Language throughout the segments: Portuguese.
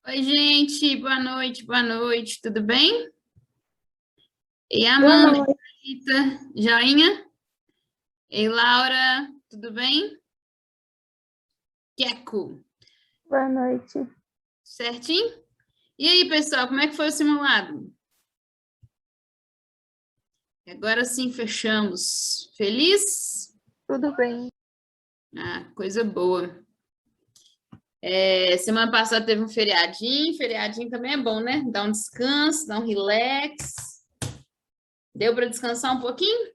Oi, gente, boa noite, tudo bem? Ei, Boa Amanda, noite, Rita, joinha? Ei, Laura, tudo bem? Queco, boa noite. certinho? E aí, pessoal, como é que foi o simulado? Agora sim, fechamos. Feliz? Tudo bem? Ah, coisa boa. Semana passada teve um feriadinho também é bom, né? Dá um descanso, dá um relax. Deu para descansar um pouquinho?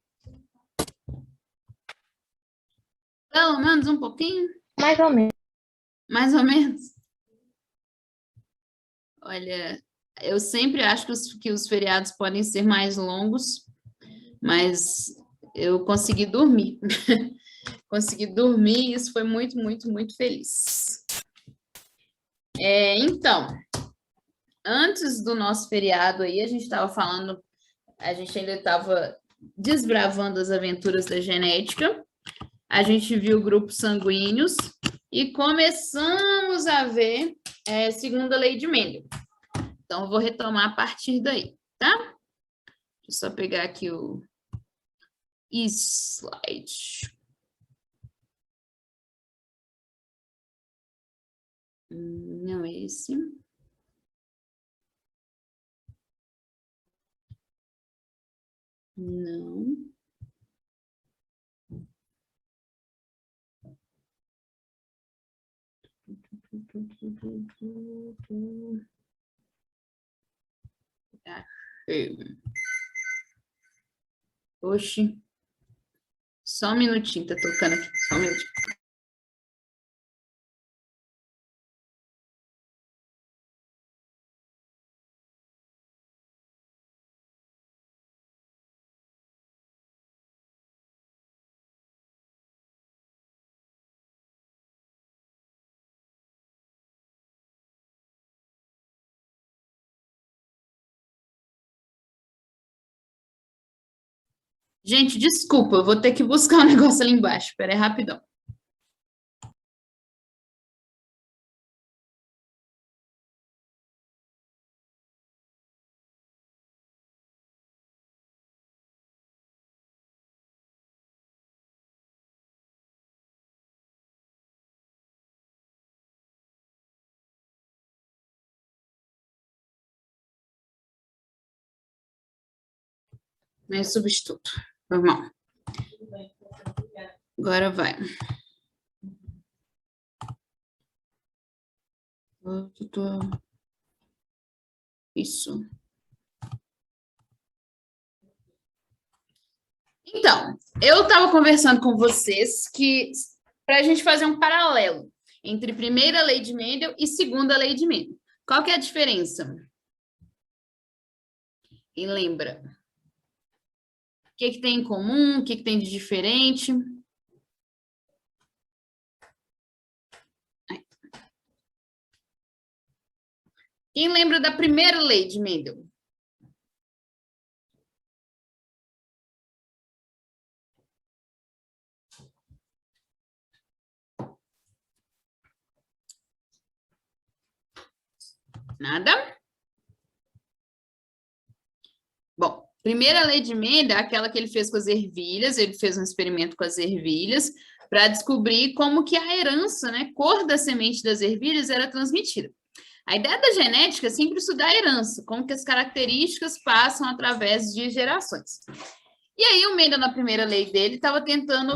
Pelo menos um pouquinho? Mais ou menos. Mais ou menos? Olha, eu sempre acho que os feriados podem ser mais longos, mas eu consegui dormir. Consegui dormir e isso foi muito, muito, muito feliz. Então, antes do nosso feriado aí, a gente ainda estava desbravando as aventuras da genética, a gente viu grupos sanguíneos e começamos a ver segunda lei de Mendel. Então, eu vou retomar a partir daí, tá? Deixa eu só pegar aqui o slide. Não é esse. Não. Oxi. Só um minutinho, tá tocando aqui. Só um minutinho. Gente, desculpa, eu vou ter que buscar um negócio ali embaixo. Pera aí, rapidão. Meu substituto. Normal. Agora vai. Isso. Então, eu estava conversando com vocês que para a gente fazer um paralelo entre primeira lei de Mendel e segunda lei de Mendel. Qual que é a diferença? E lembra? O que tem em comum? O que tem de diferente? Quem lembra da primeira lei de Mendel? Nada? Bom, primeira lei de Mendel é aquela que ele fez com as ervilhas, ele fez um experimento com as ervilhas para descobrir como que a herança, né, cor da semente das ervilhas era transmitida. A ideia da genética é sempre estudar a herança, como que as características passam através de gerações. E aí o Mendel, na primeira lei dele,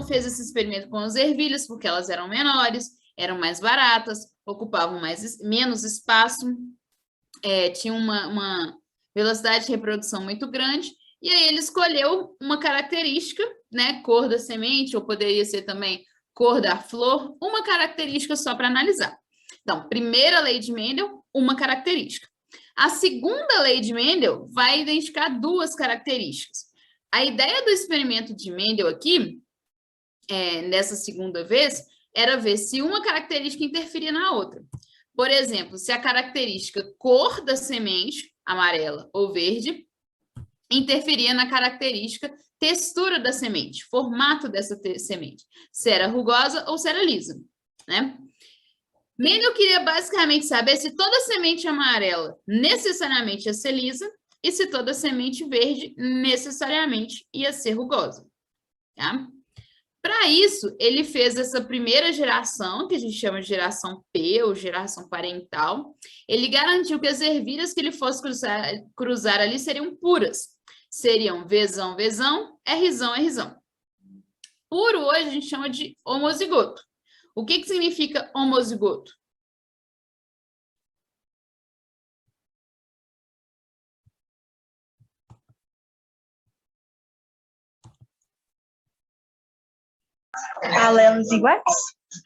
fez esse experimento com as ervilhas, porque elas eram menores, eram mais baratas, ocupavam menos espaço, tinham uma velocidade de reprodução muito grande, e aí ele escolheu uma característica, né, cor da semente, ou poderia ser também cor da flor, uma característica só para analisar. Então, primeira lei de Mendel, uma característica. A segunda lei de Mendel vai identificar duas características. A ideia do experimento de Mendel aqui, nessa segunda vez, era ver se uma característica interferia na outra. Por exemplo, se a característica cor da semente, amarela ou verde, interferia na característica textura da semente, formato dessa semente, se era rugosa ou se era lisa, né? Mendel queria basicamente saber se toda semente amarela necessariamente ia ser lisa e se toda semente verde necessariamente ia ser rugosa. Tá? Para isso, ele fez essa primeira geração, que a gente chama de geração P, ou geração parental. Ele garantiu que as ervilhas que ele fosse cruzar ali seriam puras. Seriam Vzão, Vzão, Rzão, Rzão. Puro hoje a gente chama de homozigoto. O que significa homozigoto? Alelos iguais?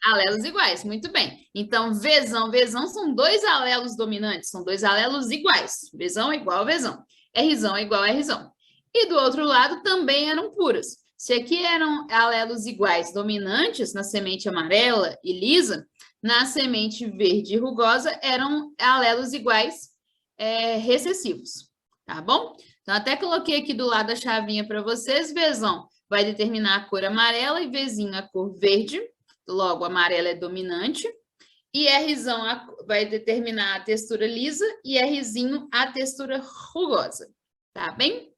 Alelos iguais, muito bem. Então, Vzão, Vzão são dois alelos dominantes, são dois alelos iguais. Vzão é igual a Vzão. Rzão é igual a Rzão. E do outro lado também eram puras. Se aqui eram alelos iguais dominantes na semente amarela e lisa, na semente verde e rugosa eram alelos iguais recessivos, tá bom? Então, até coloquei aqui do lado a chavinha para vocês. Vzão vai determinar a cor amarela e Vzinho a cor verde. Logo, amarela é dominante. E Rzão vai determinar a textura lisa e Rzinho a textura rugosa. Tá bem?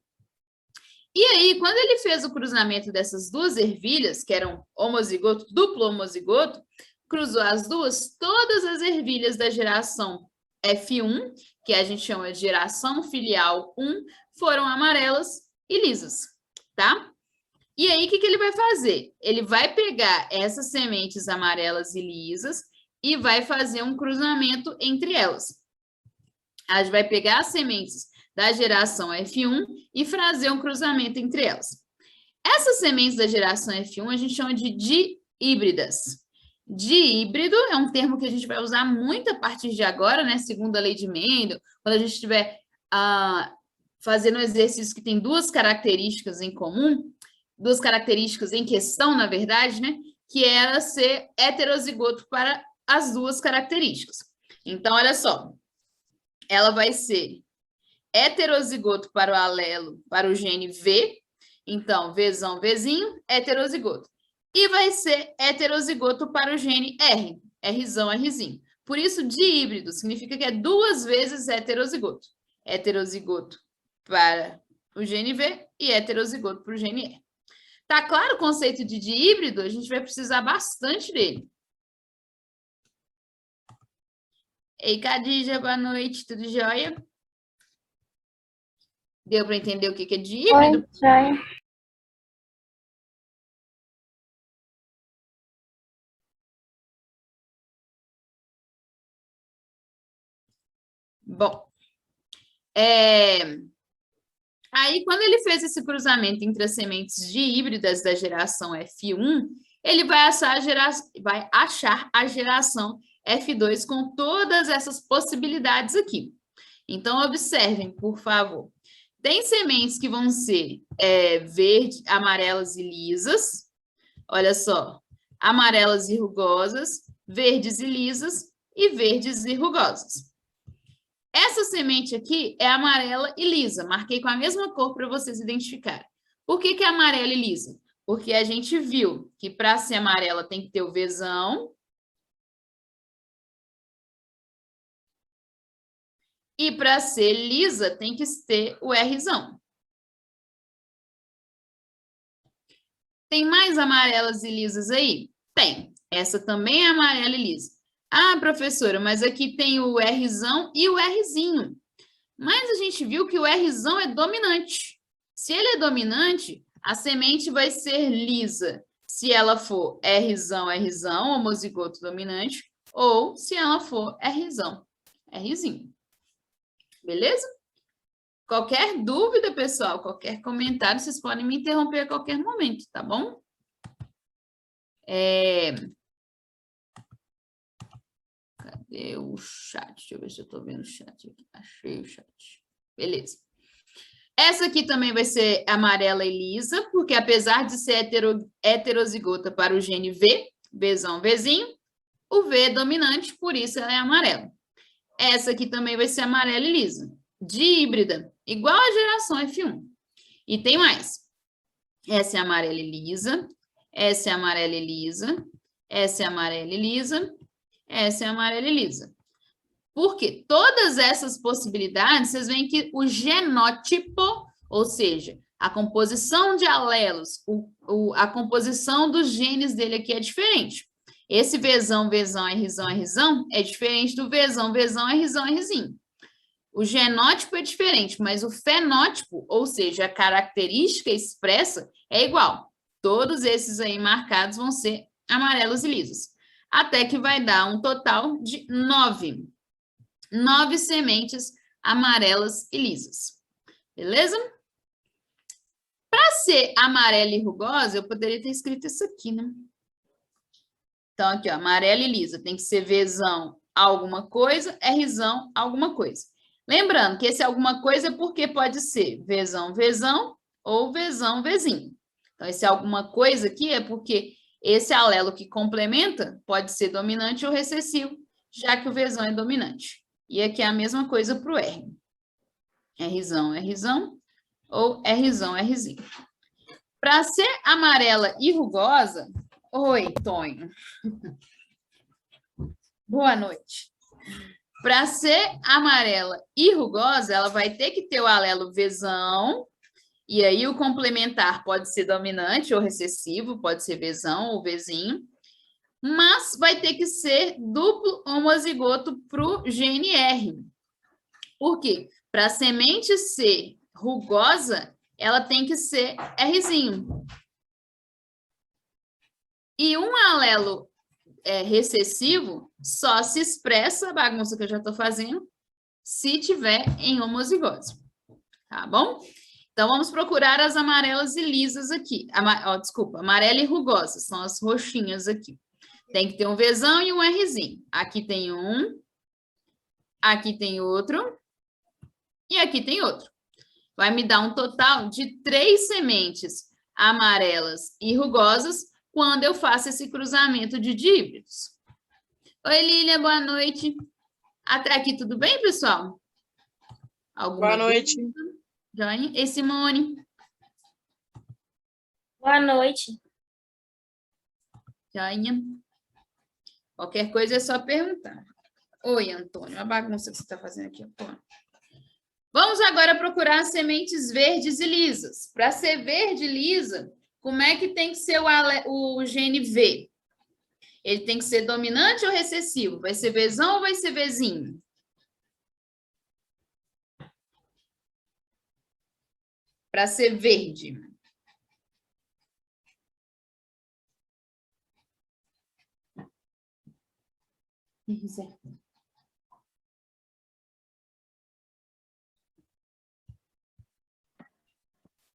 E aí, quando ele fez o cruzamento dessas duas ervilhas, que eram homozigoto, duplo homozigoto, cruzou as duas, todas as ervilhas da geração F1, que a gente chama de geração filial 1, foram amarelas e lisas, tá? E aí, o que ele vai fazer? Ele vai pegar essas sementes amarelas e lisas e vai fazer um cruzamento entre elas. A gente vai pegar as sementes da geração F1 e fazer um cruzamento entre elas. Essas sementes da geração F1 a gente chama de dihíbridas. Dihíbrido é um termo que a gente vai usar muito a partir de agora, né? Segundo a lei de Mendel, quando a gente estiver fazendo um exercício que tem duas características em comum, duas características em questão, na verdade, né? Que era ser heterozigoto para as duas características. Então, olha só, ela vai ser heterozigoto para o alelo, para o gene V, então, Vzão, Vzinho, heterozigoto. E vai ser heterozigoto para o gene R, Rzão, Rzinho. Por isso, dihíbrido significa que é duas vezes heterozigoto. Heterozigoto para o gene V e heterozigoto para o gene R. Tá claro o conceito de dihíbrido? A gente vai precisar bastante dele. Ei, Cadija, boa noite, tudo jóia? Deu para entender o que é dihíbrido? Oi, jóia. Bom, aí, quando ele fez esse cruzamento entre as sementes dihíbridas da geração F1, ele vai achar a geração F2 com todas essas possibilidades aqui. Então, observem, por favor. Tem sementes que vão ser verde, amarelas e lisas. Olha só. Amarelas e rugosas, verdes e lisas e verdes e rugosas. Essa semente aqui é amarela e lisa. Marquei com a mesma cor para vocês identificarem. Por que é amarela e lisa? Porque a gente viu que para ser amarela tem que ter o Vzão. E para ser lisa tem que ter o Rzão. Tem mais amarelas e lisas aí? Tem. Essa também é amarela e lisa. Ah, professora, mas aqui tem o Rzão e o Rzinho. Mas a gente viu que o Rzão é dominante. Se ele é dominante, a semente vai ser lisa. Se ela for Rzão, Rzão, homozigoto dominante, ou se ela for Rzão, Rzinho. Beleza? Qualquer dúvida, pessoal, qualquer comentário, vocês podem me interromper a qualquer momento, tá bom? Cadê o chat? Deixa eu ver se eu estou vendo o chat aqui. Achei o chat. Beleza. Essa aqui também vai ser amarela e lisa, porque apesar de ser heterozigota para o gene V, Vzão, Vzinho, o V é dominante, por isso ela é amarela. Essa aqui também vai ser amarela e lisa. Dihíbrida, igual a geração F1. E tem mais. Essa é amarela e lisa, essa é amarela e lisa, essa é amarela e lisa, essa é amarela e lisa. Porque todas essas possibilidades, vocês veem que o genótipo, ou seja, a composição de alelos, a composição dos genes dele aqui é diferente. Esse Vzão, Vzão, Rzão, Rzão é diferente do Vzão, Vzão, Rzão, Rzinho. O genótipo é diferente, mas o fenótipo, ou seja, a característica expressa, é igual. Todos esses aí marcados vão ser amarelos e lisos. Até que vai dar um total de 9. 9 sementes amarelas e lisas. Beleza? Para ser amarela e rugosa, eu poderia ter escrito isso aqui, né? Então, aqui, ó, amarela e lisa. Tem que ser Vzão alguma coisa, Rzão alguma coisa. Lembrando que esse alguma coisa é porque pode ser Vzão, Vzão ou Vzão, Vzinho. Então, esse alguma coisa aqui é porque esse alelo que complementa pode ser dominante ou recessivo, já que o Vzão é dominante. E aqui é a mesma coisa para o R. Rzão, Rzão ou Rzão, Rzinho. Para ser amarela e rugosa... Oi, Tonho. Boa noite. Para ser amarela e rugosa, ela vai ter que ter o alelo Vzão, e aí o complementar pode ser dominante ou recessivo, pode ser Vzão ou Vzinho, mas vai ter que ser duplo homozigoto para o gene R. Por quê? Para a semente ser rugosa, ela tem que ser Rzinho. E um alelo recessivo só se expressa, a bagunça que eu já estou fazendo, se tiver em homozigose. Tá bom? Então, vamos procurar as amarelas e lisas aqui. Desculpa, amarela e rugosa, são as roxinhas aqui. Tem que ter um Vzão e um Rzinho. Aqui tem um, aqui tem outro, e aqui tem outro. Vai me dar um total de 3 sementes amarelas e rugosas quando eu faço esse cruzamento de dígitos. Oi, Lília, boa noite. Até aqui tudo bem, pessoal? Boa noite. Joinha? E Simone? Boa noite. Joinha? Qualquer coisa é só perguntar. Oi, Antônio, a bagunça que você está fazendo aqui. Pô. Vamos agora procurar sementes verdes e lisas. Para ser verde e lisa, como é que tem que ser o gene V? Ele tem que ser dominante ou recessivo? Vai ser Vzão ou vai ser Vzinho? Para ser verde.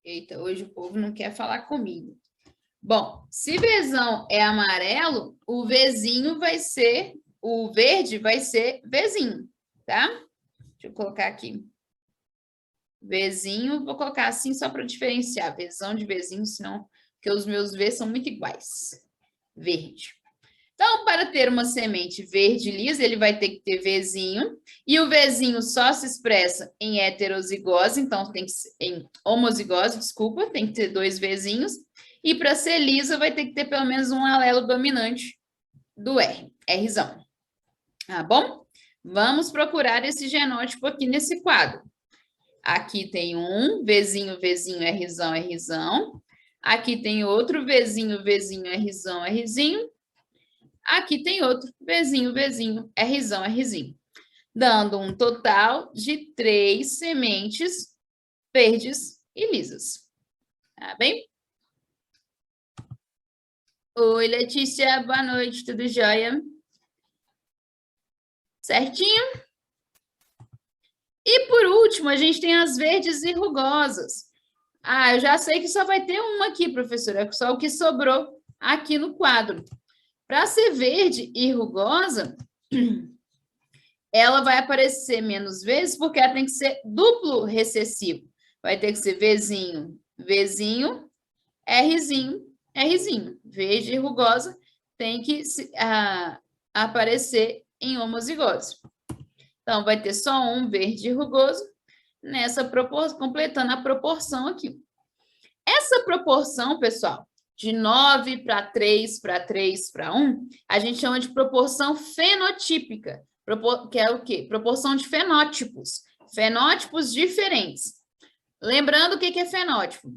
Eita, hoje o povo não quer falar comigo. Bom, se Vzão é amarelo, o Vzinho vai ser, o verde vai ser Vzinho, tá? Deixa eu colocar aqui. Vzinho, vou colocar assim só para diferenciar. Vzão de Vzinho, senão, porque os meus V são muito iguais. Verde. Então, para ter uma semente verde lisa, ele vai ter que ter Vzinho, e o Vzinho só se expressa em heterozigose, então tem que ser em homozigose, desculpa, tem que ter 2 Vzinhos, e para ser lisa vai ter que ter pelo menos um alelo dominante do R, Rzão. Tá bom? Vamos procurar esse genótipo aqui nesse quadro. Aqui tem um, Vzinho, Vzinho, Rzão, Rzão. Aqui tem outro, Vzinho, Vzinho, Rzão, Rzinho. Aqui tem outro, Vzinho, Vzinho, Rzão, Rzinho. Dando um total de 3 sementes verdes e lisas. Tá bem? Oi, Letícia, boa noite, tudo jóia? Certinho? E por último, a gente tem as verdes e rugosas. Ah, eu já sei que só vai ter uma aqui, professora, é só o que sobrou aqui no quadro. Para ser verde e rugosa, ela vai aparecer menos vezes porque ela tem que ser duplo recessivo. Vai ter que ser Vzinho, Vzinho, Rzinho, Rzinho. Verde e rugosa tem que aparecer em homozigose. Então, vai ter só um verde e rugoso nessa proporção, completando a proporção aqui. Essa proporção, pessoal, de 9 para 3 para 3 para 1, a gente chama de proporção fenotípica, que é o quê? Proporção de fenótipos diferentes. Lembrando o que é fenótipo?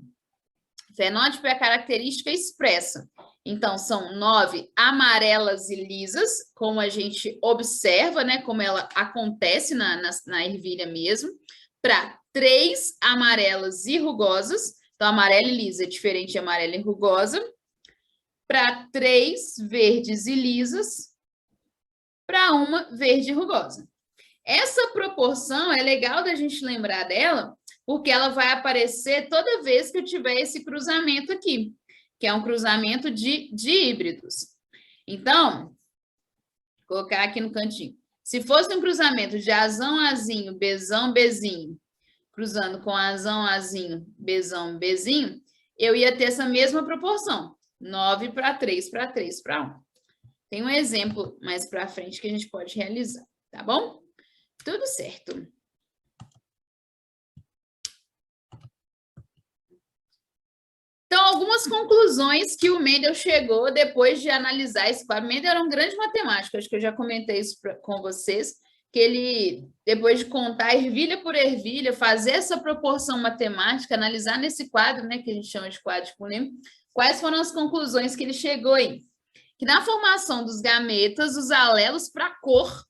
Fenótipo é a característica expressa. Então, são 9 amarelas e lisas, como a gente observa, né? Como ela acontece na ervilha mesmo, para 3 amarelas e rugosas. Então, amarela e lisa é diferente de amarela e rugosa. Para 3 verdes e lisas, para uma verde e rugosa. Essa proporção é legal da gente lembrar dela, porque ela vai aparecer toda vez que eu tiver esse cruzamento aqui, que é um cruzamento de híbridos. Então, vou colocar aqui no cantinho. Se fosse um cruzamento de Azão, Azinho, Bezão, Bezinho, cruzando com Azão, Azinho, Bezão, Bezinho, eu ia ter essa mesma proporção, 9 para 3 para 3 para 1. Tem um exemplo mais para frente que a gente pode realizar, tá bom? Tudo certo. Então, algumas conclusões que o Mendel chegou depois de analisar esse quadro. Mendel era um grande matemático, acho que eu já comentei isso com vocês, que ele, depois de contar ervilha por ervilha, fazer essa proporção matemática, analisar nesse quadro, né, que a gente chama de quadro de Kuhn, quais foram as conclusões que ele chegou aí? Que na formação dos gametas, os alelos para cor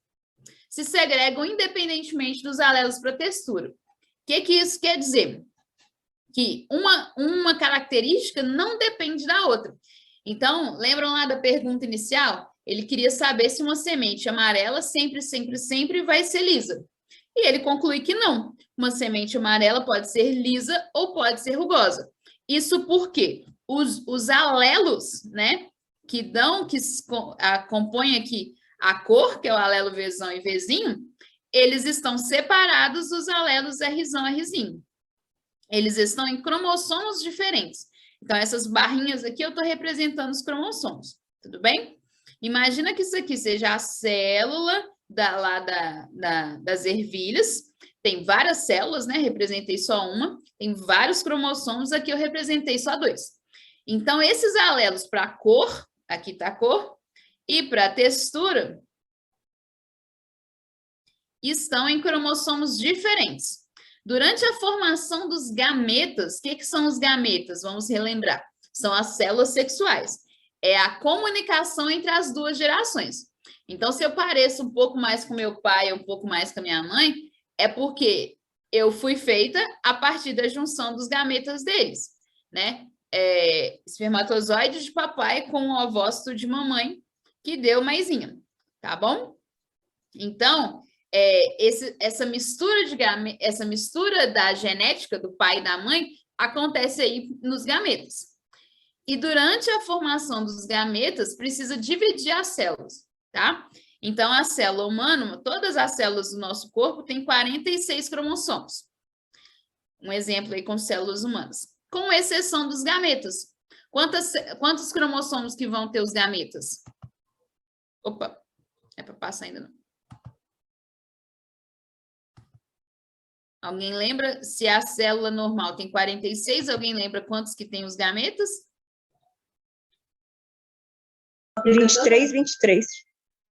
se segregam independentemente dos alelos para textura. O que isso quer dizer? Que uma característica não depende da outra. Então, lembram lá da pergunta inicial? Ele queria saber se uma semente amarela sempre vai ser lisa. E ele conclui que não. Uma semente amarela pode ser lisa ou pode ser rugosa. Isso porque os alelos, né, que compõem aqui a cor, que é o alelo Vzão e Vzinho, eles estão separados dos alelos Rzão e Rzinho. Eles estão em cromossomos diferentes. Então, essas barrinhas aqui, eu estou representando os cromossomos. Tudo bem? Imagina que isso aqui seja a célula das ervilhas. Tem várias células, né? Representei só uma. Tem vários cromossomos. Aqui eu representei só 2. Então, esses alelos para a cor, aqui está a cor, e para a textura, estão em cromossomos diferentes. Durante a formação dos gametas, o que são os gametas? Vamos relembrar. São as células sexuais. É a comunicação entre as duas gerações. Então, se eu pareço um pouco mais com meu pai, um pouco mais com a minha mãe, é porque eu fui feita a partir da junção dos gametas deles, né? Espermatozoide de papai com o ovócito de mamãe, que deu maisinha, tá bom? Então, essa mistura da genética do pai e da mãe acontece aí nos gametas. E durante a formação dos gametas, precisa dividir as células, tá? Então, a célula humana, todas as células do nosso corpo têm 46 cromossomos. Um exemplo aí com células humanas. Com exceção dos gametas. Quantos cromossomos que vão ter os gametas? Opa, é para passar ainda não. Alguém lembra se a célula normal tem 46? Alguém lembra quantos que tem os gametas? 23, 23.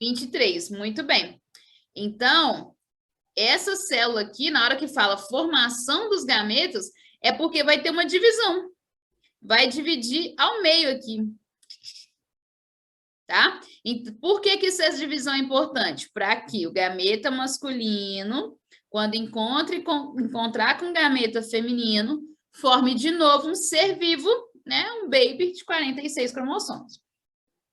23, muito bem. Então, essa célula aqui, na hora que fala formação dos gametas, é porque vai ter uma divisão. Vai dividir ao meio aqui. Tá? E por que essa divisão é importante? Para que o gameta masculino, quando encontrar com o gameta feminino, forme de novo um ser vivo, né? Um baby de 46 cromossomos.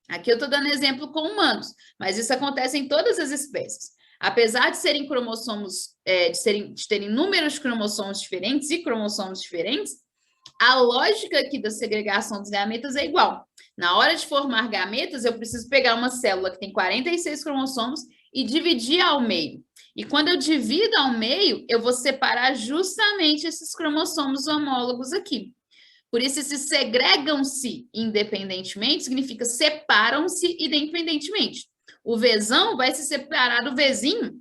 Aqui eu estou dando exemplo com humanos, mas isso acontece em todas as espécies. Apesar de serem cromossomos, de terem números de cromossomos diferentes e cromossomos diferentes, a lógica aqui da segregação dos gametas é igual. Na hora de formar gametas, eu preciso pegar uma célula que tem 46 cromossomos e dividir ao meio. E quando eu divido ao meio, eu vou separar justamente esses cromossomos homólogos aqui. Por isso, esse segregam-se independentemente significa separam-se independentemente. O Vzão vai se separar do Vzinho,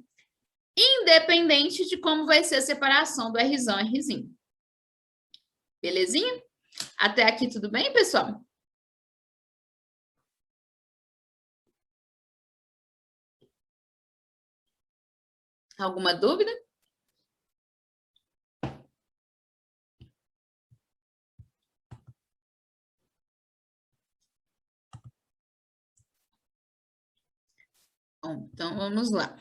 independente de como vai ser a separação do Rzão e Rzinho. Belezinha? Até aqui tudo bem, pessoal? Alguma dúvida? Bom, então, vamos lá.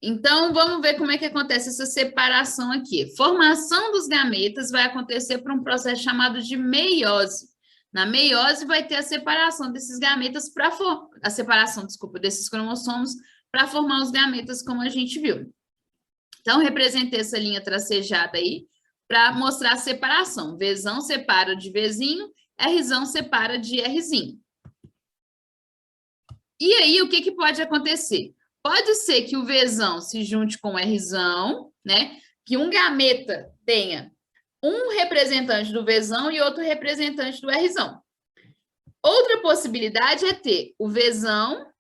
Então, vamos ver como é que acontece essa separação aqui. Formação dos gametas vai acontecer por um processo chamado de meiose. Na meiose vai ter a separação desses gametas para a separação, desculpa, desses cromossomos para formar os gametas, como a gente viu. Então, representei essa linha tracejada aí para mostrar a separação. Vzão separa de Vzinho, Rzão separa de Rzinho. E aí, o que que pode acontecer? Pode ser que o Vzão se junte com o Rzão, né? Que um gameta tenha um representante do Vzão e outro representante do Rzão. Outra possibilidade é ter o Vzão, vou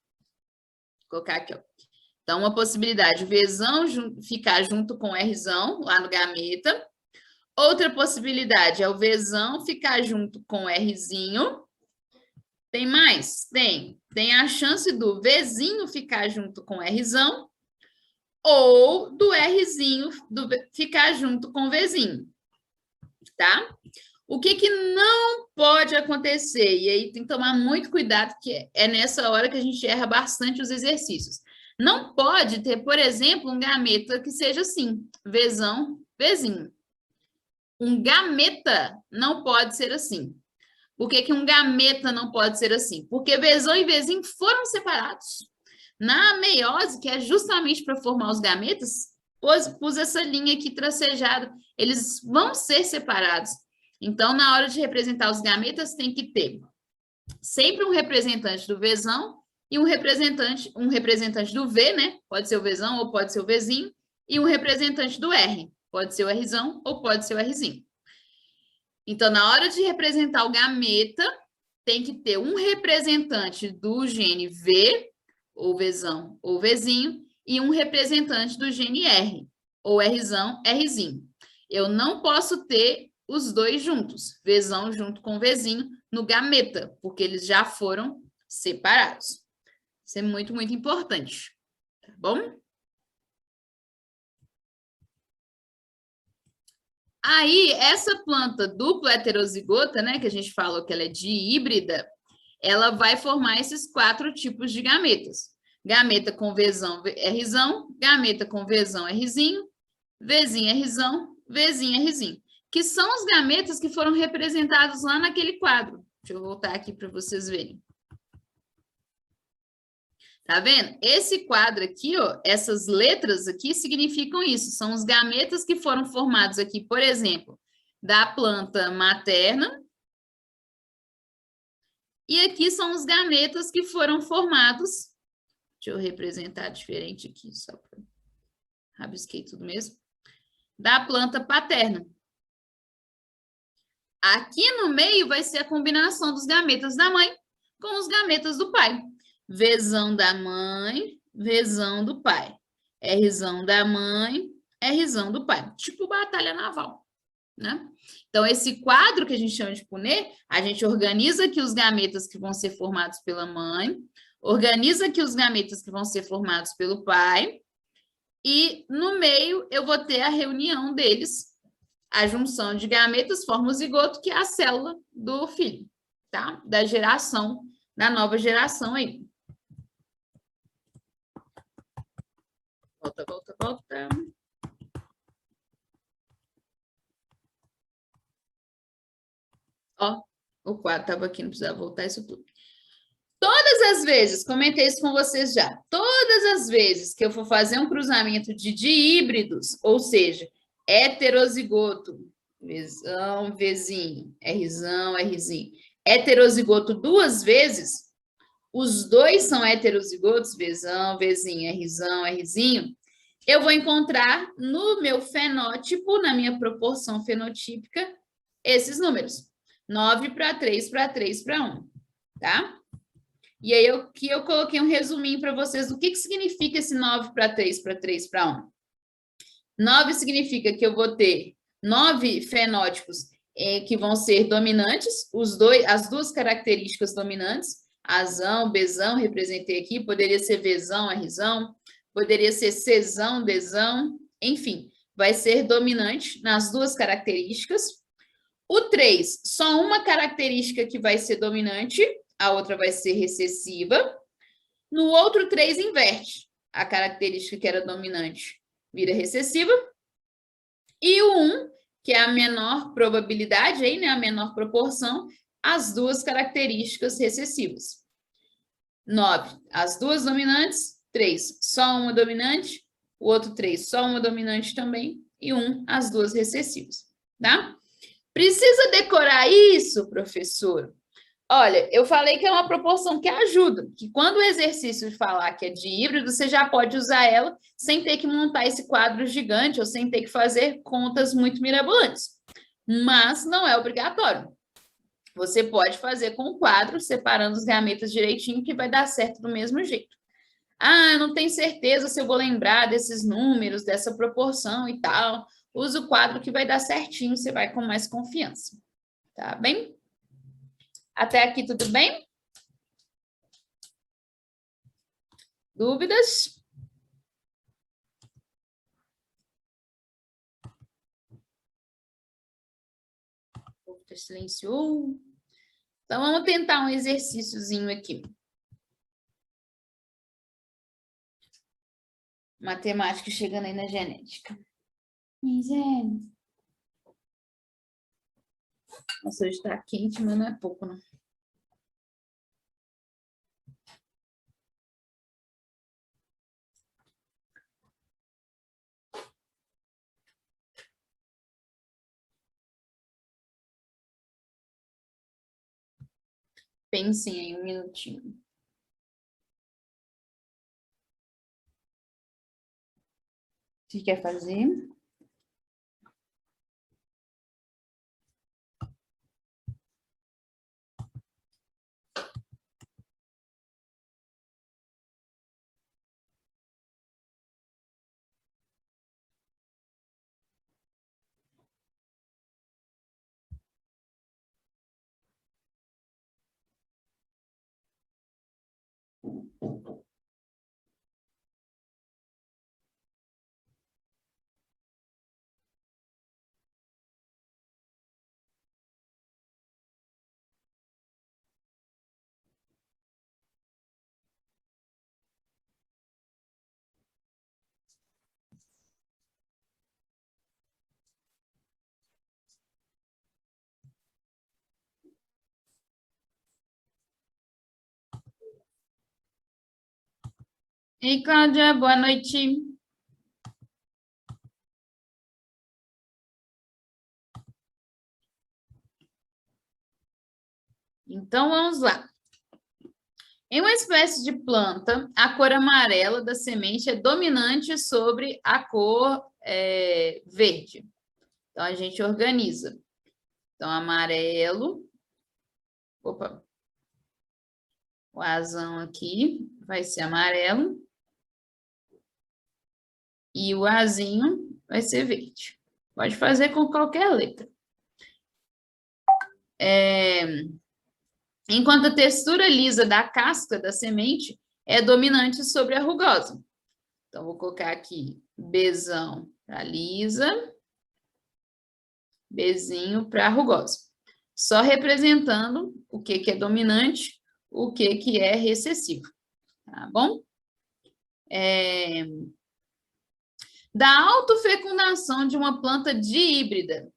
colocar aqui, ó. Então, uma possibilidade, o Vzão ficar junto com o Rzão, lá no gameta. Outra possibilidade é o Vzão ficar junto com o Rzinho. Tem mais? Tem. Tem a chance do Vzinho ficar junto com o Rzão ou do Rzinho ficar junto com o Vzinho, tá? O que que não pode acontecer? E aí tem que tomar muito cuidado, que é nessa hora que a gente erra bastante os exercícios. Não pode ter, por exemplo, um gameta que seja assim, Vzão, Vzinho. Um gameta não pode ser assim. Por que que um gameta não pode ser assim? Porque Vzão e Vzinho foram separados. Na meiose, que é justamente para formar os gametas, pus essa linha aqui tracejada. Eles vão ser separados. Então, na hora de representar os gametas, tem que ter sempre um representante do Vzão e um representante do V, né? Pode ser o Vzão ou pode ser o Vzinho, e um representante do R. Pode ser o Rzão ou pode ser o Rzinho. Então, na hora de representar o gameta, tem que ter um representante do gene V, ou Vzão ou Vzinho, e um representante do gene R, ou Rzão, Rzinho. Eu não posso ter os dois juntos, Vzão junto com Vzinho, no gameta, porque eles já foram separados. Isso é muito, muito importante, tá bom? Aí, essa planta dupla heterozigota, né, que a gente falou que ela é dihíbrida, ela vai formar esses 4 tipos de gametas. Gameta com Vzão, Rzão, gameta com Vzão, Rzinho, Vzinho, Rzão, Vzinho, Rzinho, que são os gametas que foram representados lá naquele quadro. Deixa eu voltar aqui para vocês verem. Tá vendo? Esse quadro aqui, ó, essas letras aqui significam isso. São os gametas que foram formados aqui, por exemplo, da planta materna. E aqui são os gametas que foram formados. Deixa eu representar diferente aqui, só para rabisquei tudo mesmo. Da planta paterna. Aqui no meio vai ser a combinação dos gametas da mãe com os gametas do pai. Vzão da mãe, Vzão do pai. Rzão da mãe, Rzão do pai. Tipo batalha naval, né? Então, esse quadro que a gente chama de punê, a gente organiza aqui os gametas que vão ser formados pela mãe, organiza aqui os gametas que vão ser formados pelo pai, e no meio eu vou ter a reunião deles. A junção de gametas forma o zigoto, que é a célula do filho, tá? Da geração, da nova geração aí. Volta, volta, volta. Ó, o quadro estava aqui, não precisava voltar isso tudo. Todas as vezes, comentei isso com vocês já, todas as vezes que eu for fazer um cruzamento de dihíbridos, ou seja, heterozigoto, Vzão, Vzinho, Rzão, Rzinho, heterozigoto 2 vezes, os dois são heterozigotos, Vzão, Vzinho, Rzão, Rzinho, eu vou encontrar no meu fenótipo, na minha proporção fenotípica, esses números. 9 para 3 para 3 para 1, tá? E aí, aqui eu coloquei um resuminho para vocês do que significa esse 9 para 3 para 3 para 1. 9 significa que eu vou ter 9 fenótipos que vão ser dominantes, as duas características dominantes. Azão, Bzão, representei aqui, poderia ser Vzão, Rzão, poderia ser Czão, Dzão, enfim, vai ser dominante nas duas características. O 3, só uma característica que vai ser dominante, a outra vai ser recessiva. No outro 3, inverte. A característica que era dominante vira recessiva. E o 1, que é a menor probabilidade, aí, né, a menor proporção, as duas características recessivas. 9, as duas dominantes. 3, só uma dominante. O outro 3, só uma dominante também. E 1, as duas recessivas, tá? Precisa decorar isso, professor? Olha, eu falei que é uma proporção que ajuda, que quando o exercício falar que é de híbrido, você já pode usar ela sem ter que montar esse quadro gigante ou sem ter que fazer contas muito mirabolantes. Mas não é obrigatório. Você pode fazer com o quadro, separando os gametas direitinho, que vai dar certo do mesmo jeito. Ah, eu não tenho certeza se eu vou lembrar desses números, dessa proporção e tal. Usa o quadro que vai dar certinho, você vai com mais confiança. Tá bem? Até aqui tudo bem? Dúvidas? O povo silenciou. Então, vamos tentar um exercíciozinho aqui. Matemática chegando aí na genética. Nossa, hoje está quente, mas não é pouco, não. Pensem aí um minutinho. O que quer fazer? Ei, Cláudia, boa noite. Então, vamos lá. Em uma espécie de planta, a cor amarela da semente é dominante sobre a cor verde. Então, a gente organiza. Então, amarelo. Opa. O azão aqui vai ser amarelo. E o azinho vai ser verde. Pode fazer com qualquer letra. Enquanto a textura lisa da casca da semente é dominante sobre a rugosa. Então, vou colocar aqui Bzão para lisa, Bzinho para rugosa. Só representando o que é dominante, o que é recessivo. Tá bom? Da autofecundação de uma planta dihíbrida.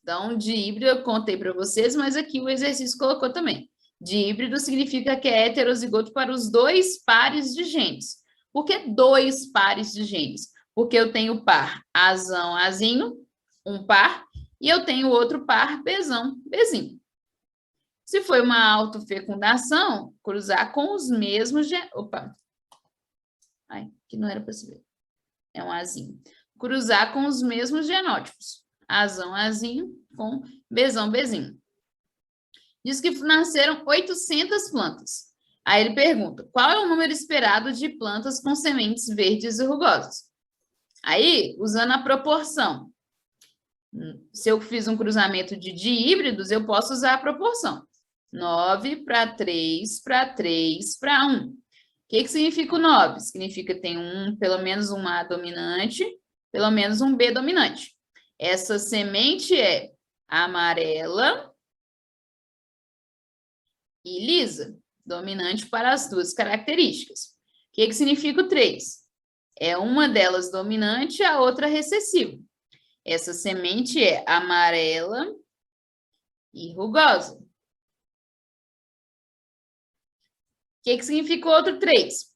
Então, dihíbrido eu contei para vocês, mas aqui o exercício colocou também. Dihíbrido significa que é heterozigoto para os dois pares de genes. Por que dois pares de genes? Porque eu tenho o par Azão, Azinho, um par, e eu tenho outro par Bzão, Bzinho. Se foi uma autofecundação, cruzar com os mesmos genes. Opa! Ai, que não era para se ver. É um Azinho. Cruzar com os mesmos genótipos. Azão, Azinho, com Bzão, Bzinho. Diz que nasceram 800 plantas. Aí ele pergunta, qual é o número esperado de plantas com sementes verdes e rugosas? Aí, usando a proporção. Se eu fiz um cruzamento de dihíbridos, eu posso usar a proporção. 9 para 3 para 3 para 1. O que significa o 9? Significa que tem pelo menos um A dominante, pelo menos um B dominante. Essa semente é amarela e lisa, dominante para as duas características. O que significa o 3? É uma delas dominante, a outra recessiva. Essa semente é amarela e rugosa. O que significa o outro 3?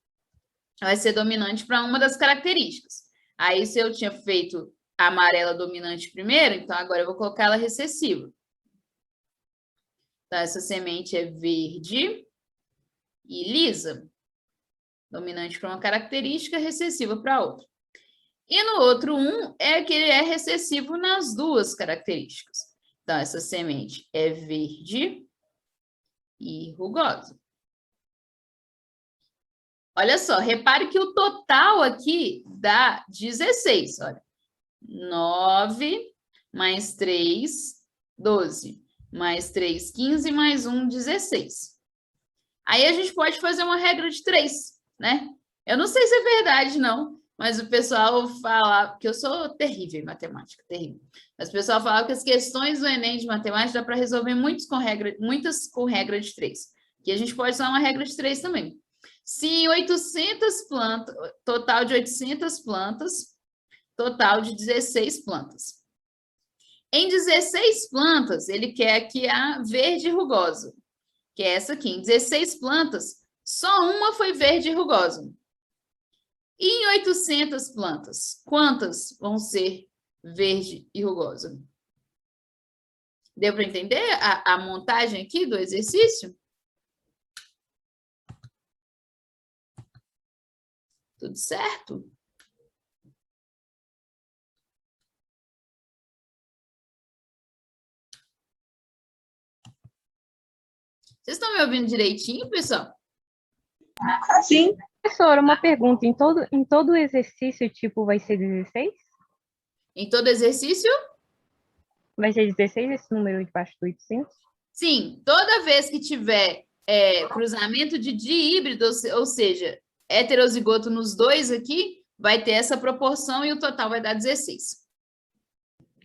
Vai ser dominante para uma das características. Aí, se eu tinha feito a amarela dominante primeiro, então agora eu vou colocar ela recessiva. Então, essa semente é verde e lisa. Dominante para uma característica, recessiva para outra. E no outro 1 é que ele é recessivo nas duas características. Então, essa semente é verde e rugosa. Olha só, repare que o total aqui dá 16, olha. 9 mais 3, 12. Mais 3, 15, mais 1, 16. Aí a gente pode fazer uma regra de 3, né? Eu não sei se é verdade, não, mas o pessoal fala, porque eu sou terrível em matemática, terrível. Mas o pessoal fala que as questões do Enem de matemática dá para resolver muitas com regra de 3. Que a gente pode usar uma regra de 3 também. Se em 800 plantas, total de 800 plantas, total de 16 plantas. Em 16 plantas, ele quer aqui a verde rugosa, que é essa aqui. Em 16 plantas, só uma foi verde e rugosa. E em 800 plantas, quantas vão ser verde e rugosa? Deu para entender a montagem aqui do exercício? Tudo certo? Vocês estão me ouvindo direitinho, pessoal? Sim. Professora, uma pergunta. Em todo exercício, tipo, vai ser 16? Em todo exercício? Vai ser 16 esse número debaixo do 800? Sim, toda vez que tiver cruzamento de díhíbrido, ou seja, heterozigoto nos dois aqui, vai ter essa proporção e o total vai dar 16.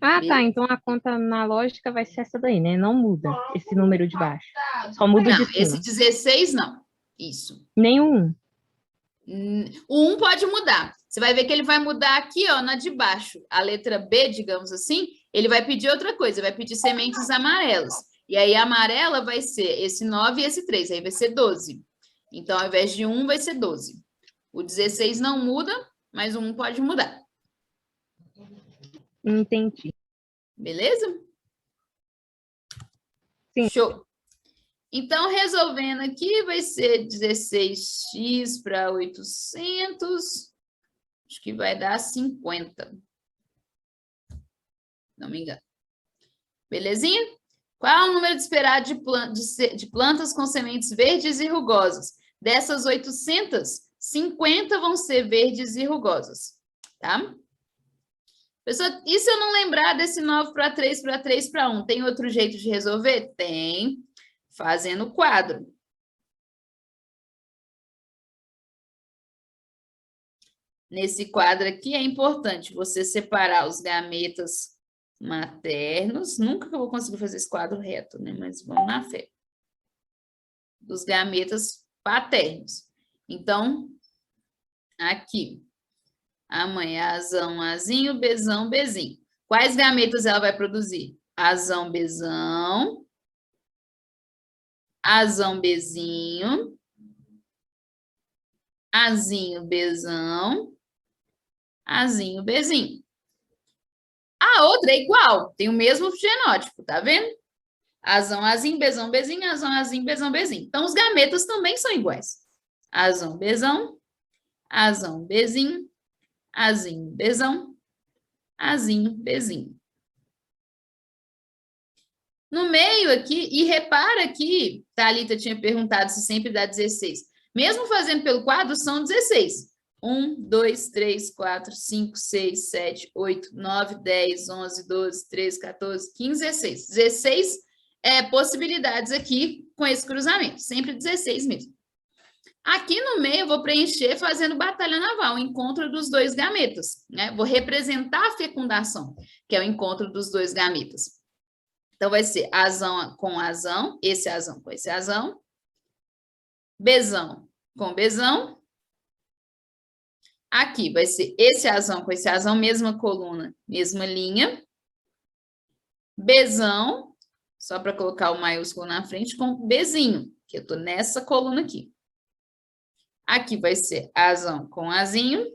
Ah, tá. Então a conta na lógica vai ser essa daí, né? Não muda esse número de baixo. Só muda o de Não, cima. esse 16 não. Isso. Nenhum. O 1 pode mudar. Você vai ver que ele vai mudar aqui, ó, na de baixo. A letra B, digamos assim, ele vai pedir outra coisa, vai pedir sementes amarelas. E aí a amarela vai ser esse 9 e esse 3, aí vai ser 12. Então, ao invés de 1, vai ser 12. O 16 não muda, mas o 1 pode mudar. Entendi. Beleza? Sim. Show. Então, resolvendo aqui, vai ser 16x para 800. Acho que vai dar 50. Não me engano. Belezinha? Qual é o número esperado de plantas com sementes verdes e rugosas? Dessas 800, 50 vão ser verdes e rugosas. Tá? Pessoal, e se eu não lembrar desse 9 para 3 para 3 para 1? Tem outro jeito de resolver? Tem. Fazendo quadro. Nesse quadro aqui é importante você separar os gametas maternos. Nunca que eu vou conseguir fazer esse quadro reto, né? Mas vamos na fé. Dos gametas paternos. Então, aqui. A mãe, azão, azinho, bezão, bezinho. Quais gametas ela vai produzir? Azão, bezão. Azão, bezinho. Azinho, bezão. Azinho, bezinho. A outra é igual, tem o mesmo genótipo, tá vendo? Azão, azinho, bezão, bezinho, azão, azinho, bezão, bezinho. Então, os gametas também são iguais. Azão, bezão, azão, bezinho, azinho, bezão, azinho, bezinho. No meio aqui, e repara que Thalita tinha perguntado se sempre dá 16. Mesmo fazendo pelo quadro, são 16. 1, 2, 3, 4, 5, 6, 7, 8, 9, 10, 11, 12, 13, 14, 15, 16. 16 possibilidades aqui com esse cruzamento, sempre 16 mesmo. Aqui no meio eu vou preencher fazendo batalha naval, o encontro dos dois gametas, né? Vou representar a fecundação, que é o encontro dos dois gametas. Então, vai ser asão com asão, esse asão com esse asão, besão com besão. Aqui vai ser esse asão com esse asão, mesma coluna, mesma linha. Besão, só para colocar o maiúsculo na frente, com bezinho, que eu estou nessa coluna aqui. Aqui vai ser asão com azinho,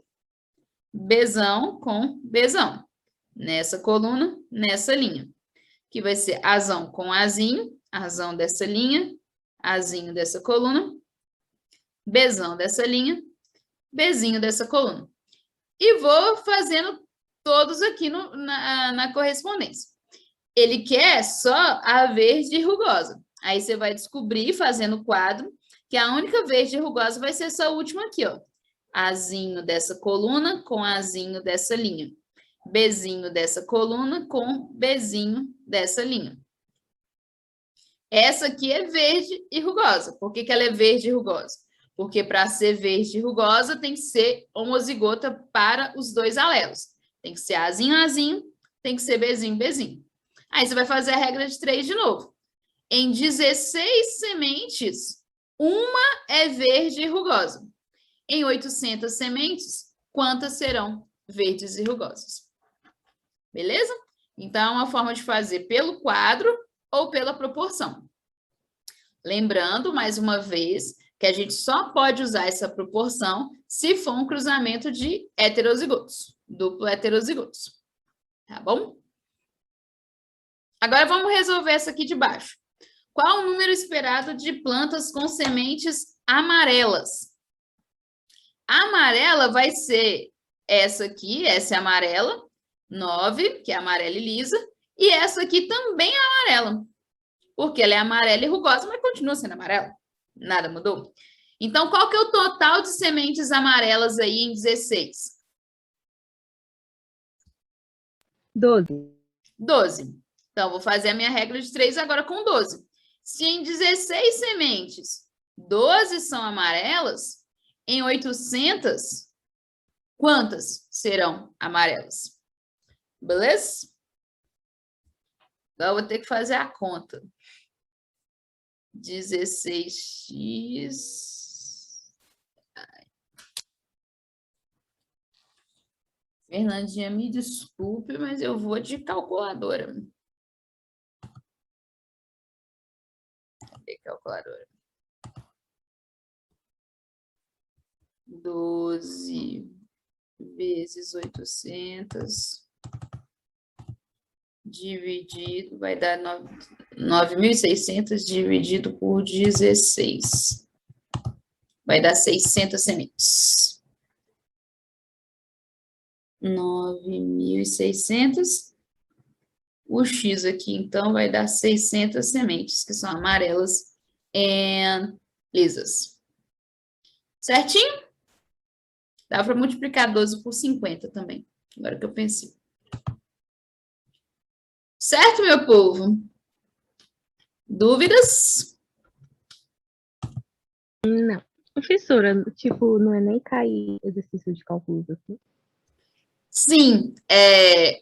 besão com besão. Nessa coluna, nessa linha. Aqui vai ser asão com azinho, asão dessa linha, azinho dessa coluna, besão dessa linha, bezinho dessa coluna. E vou fazendo todos aqui na correspondência. Ele quer só a verde rugosa. Aí você vai descobrir, fazendo o quadro, que a única verde rugosa vai ser essa última aqui, ó. Azinho dessa coluna com azinho dessa linha. Bezinho dessa coluna com bezinho dessa linha. Essa aqui é verde e rugosa. Por que ela é verde e rugosa? Porque para ser verde e rugosa tem que ser homozigota para os dois alelos. Tem que ser azinho, azinho, tem que ser bezinho, bezinho. Aí você vai fazer a regra de 3 de novo. Em 16 sementes, uma é verde e rugosa. Em 800 sementes, quantas serão verdes e rugosas? Beleza? Então, é uma forma de fazer pelo quadro ou pela proporção. Lembrando, mais uma vez, que a gente só pode usar essa proporção se for um cruzamento de heterozigotos, duplo heterozigotos. Tá bom? Agora, vamos resolver essa aqui de baixo. Qual o número esperado de plantas com sementes amarelas? A amarela vai ser essa aqui, essa é amarela, 9, que é amarela e lisa, e essa aqui também é amarela, porque ela é amarela e rugosa, mas continua sendo amarela. Nada mudou. Então, qual que é o total de sementes amarelas aí em 16? 12. 12. Então, vou fazer a minha regra de 3 agora com 12. Se em 16 sementes, 12 são amarelas, em 800, quantas serão amarelas? Beleza? Então, eu vou ter que fazer a conta. 16x... Fernandinha, me desculpe, mas eu vou de calculadora. Cadê a calculadora? 12 vezes 800 dividido, vai dar 9.600 dividido por 16. Vai dar 600 sementes. 9.600. O X aqui, então, vai dar 600 sementes, que são amarelas e lisas. Certinho? Dá para multiplicar 12 por 50 também, agora que eu pensei. Certo, meu povo? Dúvidas? Não. Professora, tipo, não é nem cair exercício de cálculos assim? Sim,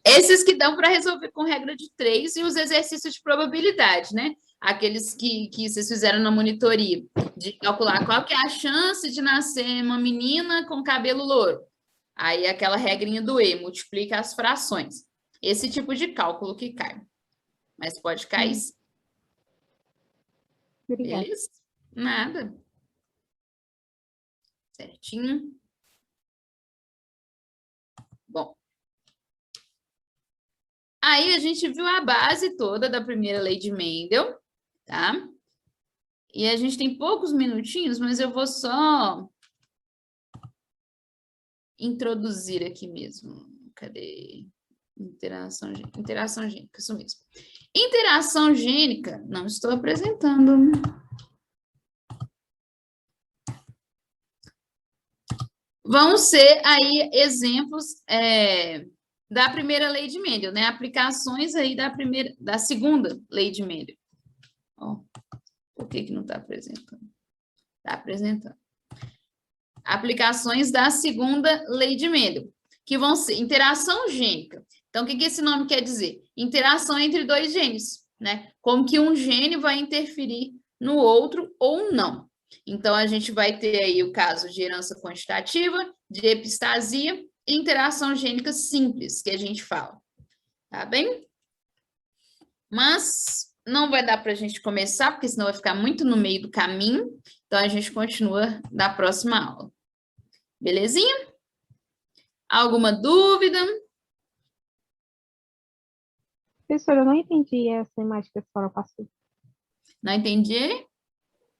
esses que dão para resolver com regra de 3 e os exercícios de probabilidade, né? Aqueles que vocês fizeram na monitoria, de calcular qual que é a chance de nascer uma menina com cabelo louro. Aí aquela regrinha do E, multiplica as frações. Esse tipo de cálculo que cai. Mas pode cair sim. Obrigada. Beleza? Nada. Certinho. Bom. Aí a gente viu a base toda da primeira lei de Mendel, tá? E a gente tem poucos minutinhos, mas eu vou só introduzir aqui mesmo. Cadê? Interação gênica, isso mesmo. Interação gênica, não estou apresentando. Vão ser aí exemplos da primeira lei de Mendel, né? Aplicações aí da segunda lei de Mendel. Ó, por que não está apresentando? Está apresentando. Aplicações da segunda lei de Mendel, que vão ser interação gênica. Então, o que esse nome quer dizer? Interação entre dois genes, né? Como que um gene vai interferir no outro ou não. Então, a gente vai ter aí o caso de herança quantitativa, de epistasia e interação gênica simples, que a gente fala. Tá bem? Mas não vai dar para a gente começar, porque senão vai ficar muito no meio do caminho. Então, a gente continua na próxima aula. Belezinha? Alguma dúvida? Professora, eu não entendi essa imagem que a senhora passou. Não entendi?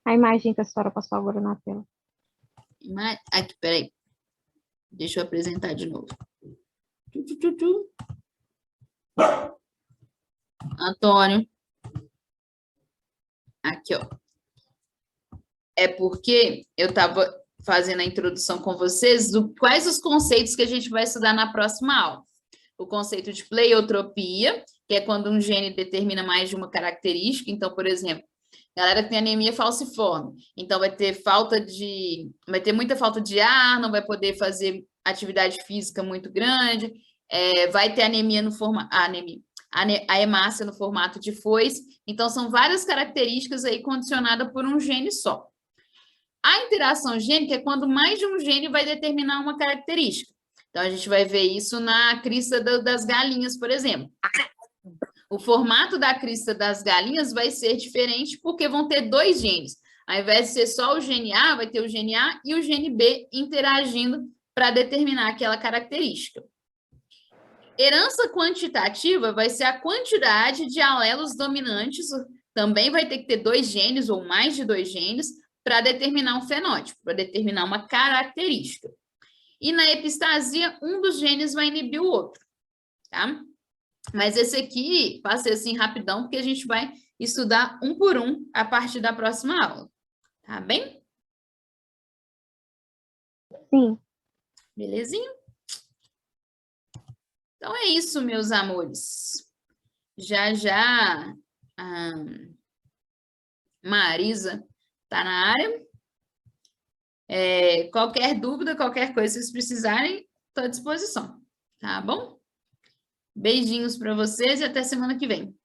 A imagem que a senhora passou agora na tela. Aqui, peraí. Deixa eu apresentar de novo. Antônio. Aqui, ó. É porque eu estava fazendo a introdução com vocês do quais os conceitos que a gente vai estudar na próxima aula. O conceito de pleiotropia, que é quando um gene determina mais de uma característica. Então, por exemplo, a galera que tem anemia falciforme. Então, vai ter muita falta de ar, não vai poder fazer atividade física muito grande, vai ter anemia no formato. A hemácia no formato de foice. Então, são várias características aí condicionadas por um gene só. A interação gênica é quando mais de um gene vai determinar uma característica. Então, a gente vai ver isso na crista das galinhas, por exemplo. O formato da crista das galinhas vai ser diferente porque vão ter dois genes. Ao invés de ser só o gene A, vai ter o gene A e o gene B interagindo para determinar aquela característica. Herança quantitativa vai ser a quantidade de alelos dominantes, também vai ter que ter dois genes ou mais de dois genes para determinar um fenótipo, para determinar uma característica. E na epistasia, um dos genes vai inibir o outro, tá? Mas esse aqui, passei assim rapidão, porque a gente vai estudar um por um a partir da próxima aula, tá bem? Sim. Belezinha? Então é isso, meus amores. Já já a Marisa está na área. Qualquer dúvida, qualquer coisa que vocês precisarem, estou à disposição, tá bom? Beijinhos para vocês e até semana que vem.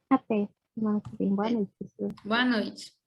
Até semana que vem. Boa noite, professora. Boa noite.